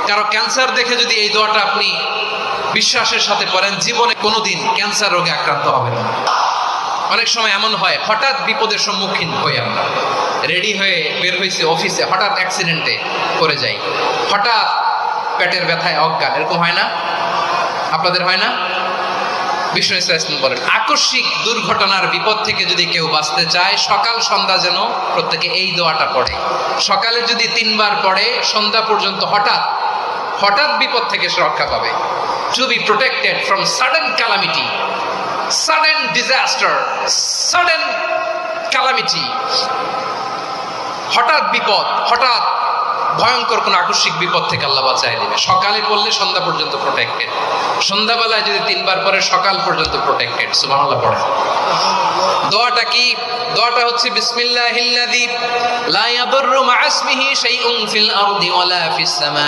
কারো ক্যান্সার দেখে যদি এই দোয়াটা আপনি বিশ্বাসের সাথে পড়েন, জীবনে কোনোদিন ক্যান্সার রোগে আক্রান্ত হবেন না। অনেক সময় এমন হয়, হঠাৎ বিপদের সম্মুখীন হই আমরা, রেডি হয়ে বের হয়েছে অফিসে, হঠাৎ অ্যাক্সিডেন্টে পড়ে যাই, হঠাৎ পেটের ব্যথায় অজ্ঞান, এরকম হয় না? আপনাদের হয় না? বিষ্ণু ইসলাম বলেন, আকস্মিক দুর্ঘটনার বিপদ থেকে যদি কেউ বাঁচতে চায়, সকাল সন্ধ্যা যেন প্রত্যেকে এই দোয়াটা পড়ে। সকালে যদি 3 বার পড়ে, সন্ধ্যা পর্যন্ত হঠাৎ বিপদ থেকে সে রক্ষা পাবে। To be protected from sudden calamity, sudden disaster, sudden calamity, হঠাৎ বিপদ, হঠাৎ ভয়ঙ্কর কোন আকস্মিক বিপদ থেকে আল্লাহ বাঁচায় দিবে। সকালে পড়লে সন্ধ্যা পর্যন্ত প্রোটেক্টেড, সন্ধ্যাবেলায় যদি 3 বার পরে সকাল পর্যন্ত প্রোটেক্টেড। সুবহানাল্লাহ পড়ে। দোয়াটা কি? দোয়াটা হচ্ছে বিসমিল্লাহিল্লাযী লা ইয়াদুররু মা ইসমিহি শাইউন ফিল আরদি ওয়ালা ফিস সামা।